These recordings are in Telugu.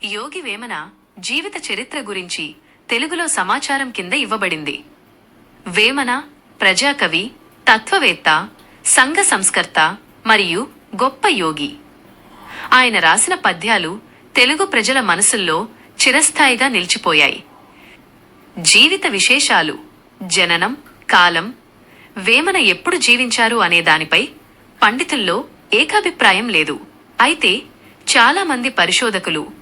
యోగి వేమన జీవిత చరిత్ర గురించి తెలుగులో సమాచారం కింద ఇవ్వబడింది. వేమన ప్రజాకవి, తత్వవేత్త, సంఘ సంస్కర్త మరియు గొప్ప యోగి. ఆయన రాసిన పద్యాలు తెలుగు ప్రజల మనసుల్లో చిరస్థాయిగా నిలిచిపోయాయి. జీవిత విశేషాలు: జననం, కాలం, వేమన ఎప్పుడు జీవించారు అనే దానిపై పండితుల్లో ఏకాభిప్రాయం లేదు. అయితే చాలా మంది పరిశోధకులు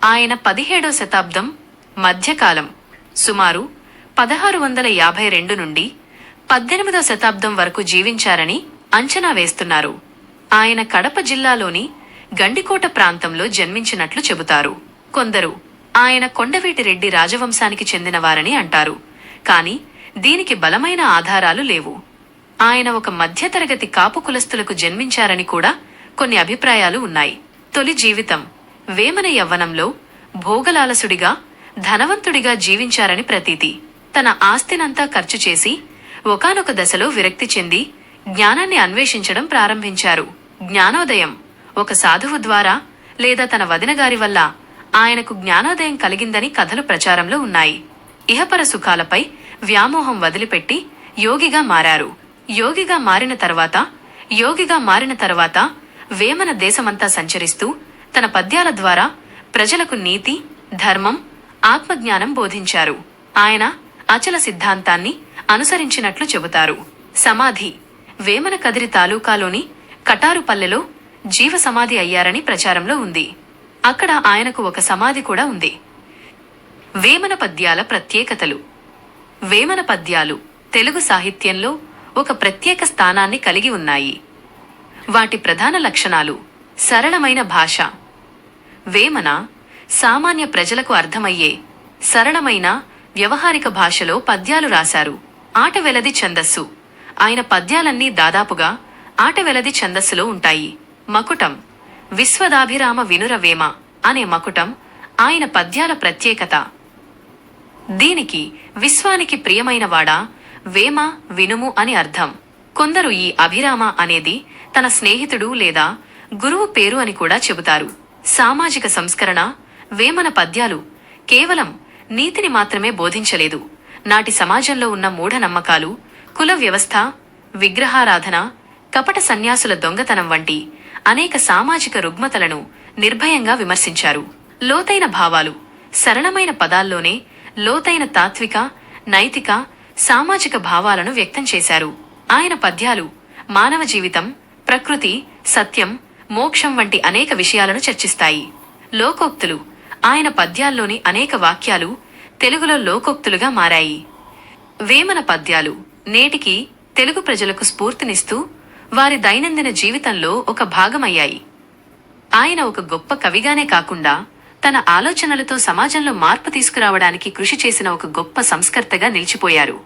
ఆయన 17వ శతాబ్దం మధ్యకాలం, సుమారు 1652 నుండి 18వ శతాబ్దం వరకు జీవించారని అంచనా వేస్తున్నారు. ఆయన కడప జిల్లాలోని గండికోట ప్రాంతంలో జన్మించినట్లు చెబుతారు. కొందరు ఆయన కొండవీటిరెడ్డి రాజవంశానికి చెందినవారని అంటారు. కాని దీనికి బలమైన ఆధారాలు లేవు. ఆయన ఒక మధ్యతరగతి కాపు కులస్తులకు జన్మించారని కూడా కొన్ని అభిప్రాయాలు ఉన్నాయి. తొలి జీవితం: వేమన యవ్వనంలో భోగలాలసుడిగా, ధనవంతుడిగా జీవించారని ప్రతీతి. తన ఆస్తినంతా ఖర్చు చేసి ఒకానొక దశలో విరక్తి చెంది జ్ఞానాన్ని అన్వేషించడం ప్రారంభించారు. జ్ఞానోదయం: ఒక సాధువు ద్వారా లేదా తన వదినగారి వల్ల ఆయనకు జ్ఞానోదయం కలిగిందని కథలు ప్రచారంలో ఉన్నాయి. ఇహపర సుఖాలపై వ్యామోహం వదిలిపెట్టి యోగిగా మారారు. యోగిగా మారిన తర్వాత వేమన దేశమంతా సంచరిస్తూ తన పద్యాల ద్వారా ప్రజలకు నీతి, ధర్మం, ఆత్మజ్ఞానం బోధించారు. ఆయన అచల సిద్ధాంతాన్ని అనుసరించినట్లు చెబుతారు. సమాధి: వేమన కదిరి తాలూకాలోని కటారుపల్లెలో జీవ సమాధి అయ్యారని ప్రచారంలో ఉంది. అక్కడ ఆయనకు ఒక సమాధి కూడా ఉంది. వేమన పద్యాల ప్రత్యేకతలు: వేమన పద్యాలు తెలుగు సాహిత్యంలో ఒక ప్రత్యేక స్థానాన్ని కలిగి ఉన్నాయి. వాటి ప్రధాన లక్షణాలు: సరళమైన భాష. వేమన సామాన్య ప్రజలకు అర్థమయ్యే సరళమైన వ్యవహారిక భాషలో పద్యాలు రాశారు. ఆటవెలది ఛందస్సు: ఆయన పద్యాలన్నీ దాదాపుగా ఆటవెలది ఛందస్సులో ఉంటాయి. మకుటం: విశ్వదాభిరామ వినుర వేమ అనే మకుటం ఆయన పద్యాల ప్రత్యేకత. దీనికి విశ్వానికి ప్రియమైనవాడా, వేమ, వినుము అని అర్థం. కొందరు ఈ అభిరామ అనేది తన స్నేహితుడు లేదా గురువు పేరు అని కూడా చెబుతారు. సామాజిక సంస్కరణ: వేమన పద్యాలు కేవలం నీతిని మాత్రమే బోధించలేదు. నాటి సమాజంలో ఉన్న మూఢనమ్మకాలు, కుల వ్యవస్థ, విగ్రహారాధన, కపట సన్యాసుల దొంగతనం వంటి అనేక సామాజిక రుగ్మతలను నిర్భయంగా విమర్శించారు. లోతైన భావాలు: సరళమైన పదాల్లోనే లోతైన తాత్విక, నైతిక, సామాజిక భావాలను వ్యక్తం చేశారు. ఆయన పద్యాలు మానవ జీవితం, ప్రకృతి, సత్యం, మోక్షం వంటి అనేక విషయాలను చర్చిస్తాయి. లోకోక్తులు: ఆయన పద్యాల్లోని అనేక వాక్యాలు తెలుగులో లోకోక్తులుగా మారాయి. వేమన పద్యాలు నేటికి తెలుగు ప్రజలకు స్ఫూర్తినిస్తూ వారి దైనందిన జీవితంలో ఒక భాగమయ్యాయి. ఆయన ఒక గొప్ప కవిగానే కాకుండా తన ఆలోచనలతో సమాజంలో మార్పు తీసుకురావడానికి కృషి చేసిన ఒక గొప్ప సంస్కర్తగా నిలిచిపోయారు.